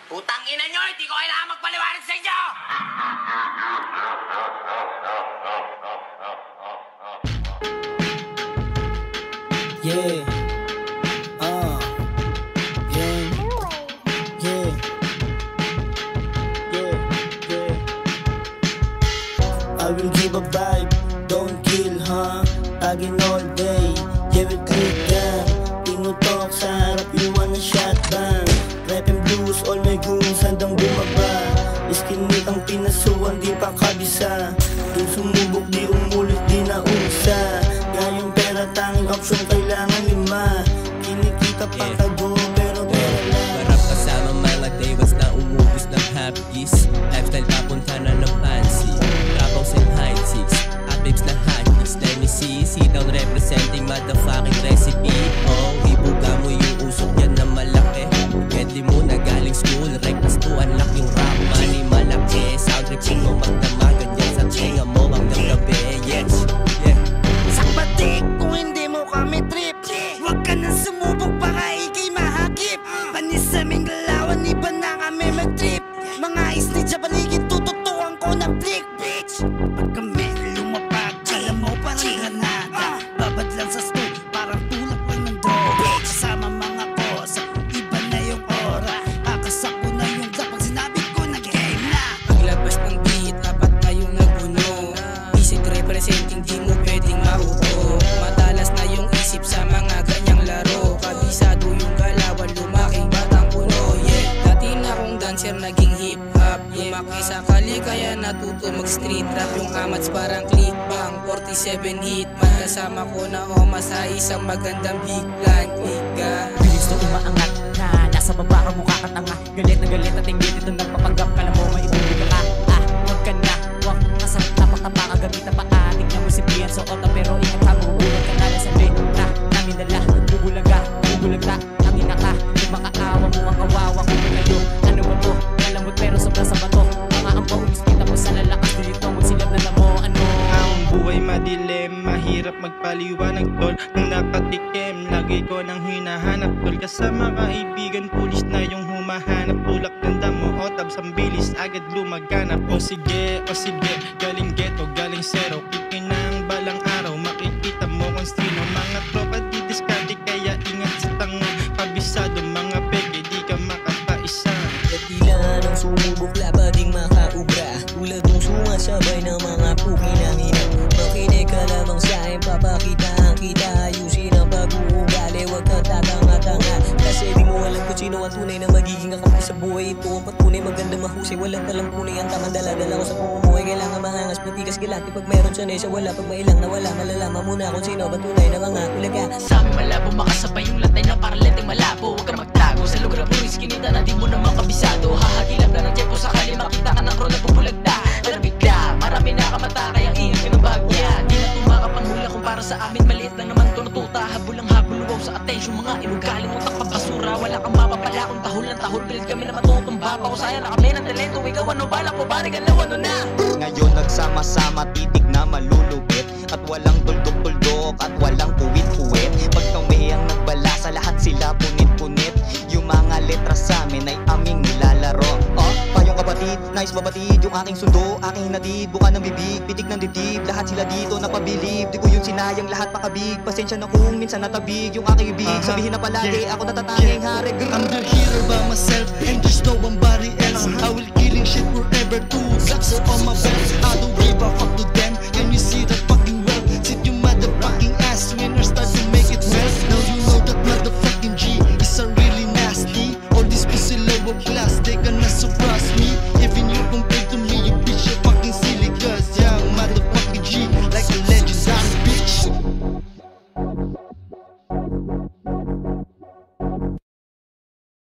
Putang ina nyo, hindi ko kailangan magpaliwanag sa inyo! Yeah. Yeah. Yeah. Yeah. Yeah. I will give a vibe, don't kill, huh? Again all day, yeah, we click down. Tinutok sa harap, you wanna shot bang. Rap and blues, all my goons, handang bumaba. Iskinit ang pinasuan, di pa kabisa. Kung sumubok, di umulit, di nausa. Ngayong pera, tanging option, kailangan lima. Kinikita pang tago, pero pera lang. Marap kasama mga daywats na umubos ng happies. Lifestyle papunta na ng fancy. Trabaws and high chicks, at babes na hotties. Let me see, sit down representing motherfucking recipe. Oh, ibuga mo yung usok yan na malaki. Deadly mo na galing school, reckless to unlock yung rap money malaki. Sound tripping mo magdamagan yan sa tenga mo hanggang gabi. Yes, yeah. Sakbatik kung hindi mo kami trip. Huwag ka nang sumubok baka ikay mahagip. Panis aming galawan, iba na kami mag-trip. Mga isli dya paligid, tututuan ko ng flick, bitch. Pag kami lumapag, alam mo parang granada. Babad lang sa stool, parang tulak lang ng drone. Bitch, sama mga kosa, iba na yung aura. Akasak ko na yung pag sinabi ko na game na. Paglabas ng beat, dapat tayong naguno. Isip representing, di mo pwedeng maupo. Matalas na yung isip sa mga ganyang laro. Kabisado yung galawan, lumaking batang puno. Yeah, dati na akong dancer, naging hip-hop. Lumaki sa kali, kaya natuto mag-street rap. Yung amats parang click bang 47 hit man. Kasama ko na oma sa isang magandang big plan. Kliga Bilis na umaangat na nasa baba ka mukha ka tanga. Galit na galit at hindi dito nagpapanggap ka na mo maibubig ka. Huwag ka na, huwag masarap tapak-tapak ang gamit na paa. Tignan mo si Bian sa ota pero ingat ka, magugulat ka na lang sa benta. Namin dala, gugulag ta, ang ina ka. Yung makaawa mo ang kawawa ko ngayon. Ano ba to? Malamot pero sobrang sa bato. Mga ampaw, kita mo sa lalakas dito. Magsilab na mo, ano? Ang buhay madilim, mahirap magpaliwanag tol. Nung nakatikim, lagi ko nang hinahanap tol. Kasama kaibigan, pulis na yung humahanap. Tulak ng damo, otab, sambilis, agad lumaganap. O sige, galing ghetto, galing zero. Kikin ng balang araw, makikita mo kung sino. Mga tropa didiskarte, kaya ingat sa tanga. Kabisado, mga peke, di ka makapaisa. Tila ng sumubok, labading makaubra. Tulad ng sumasabay ng mga pukinangina. Makinig ka lamang sa'kin, papakita ang kita. Ayusin ang pag-uugali, huwag kang tatanga-tanga. Kasi di mo alam kung sino ang tunay na magiging kakampi sa buhay. Ito ang patunay, maganda mahusay, walang talang punay. Ang tamang dala-dala ko sa pumumuhay. Kailangan mahangas, matigas, kilati. Pag meron siya nesa, wala. Pag mailang na wala, malalaman muna kung sino ba tunay na mga ulaga. Sa amin malabo, makasabay yung lantay na parang lenteng malabo. Huwag ka magtago, sa lugar na puro iskinita na di mo naman kabisado. Hahagilap na ng tiyempo sakali makita ka ng kro na bubulagda. Pero bigla, marami na kamata kaya ingat ka ng bagya. Di na tumakap ang hula kung para sa amin maliit lang naman to natuta. Habol ang habol, wow sa atensyon mga inugali mo takpa basura. Wala kang mapapala kung tahol ng tahol. Pilit kami na matutumba pa ko sayang na kami ng talento. Ikaw ano bala ko ba regalaw ano na. Ngayon nagsama-sama, titig na malulubit. At walang tuldok-tuldok at walang kuwit-kuwit. Pag kami ang nagbalasa, lahat sila punit-punit. Yung mga letra sa amin ay aming nilalaro. Payong kapatid, nice babatid. Yung aking sundo, aking hinatid. Buka ng bibig, pitik ng dibdib. Lahat sila dito napabilib. Di ko yun sinayang lahat pakabig. Pasensya na kung minsan natabig yung aking ibig. Sabihin na palagi, ako natatanging hari. I'm the hero by myself and there's no one body else. I will killing shit forever too. Sucks on my belt, I don't give a fuck to them. Can you see that fucking well? Sit your motherfucking ass when I start to make it well. Now you know that motherfucking G is a really nasty. All this pussy low class.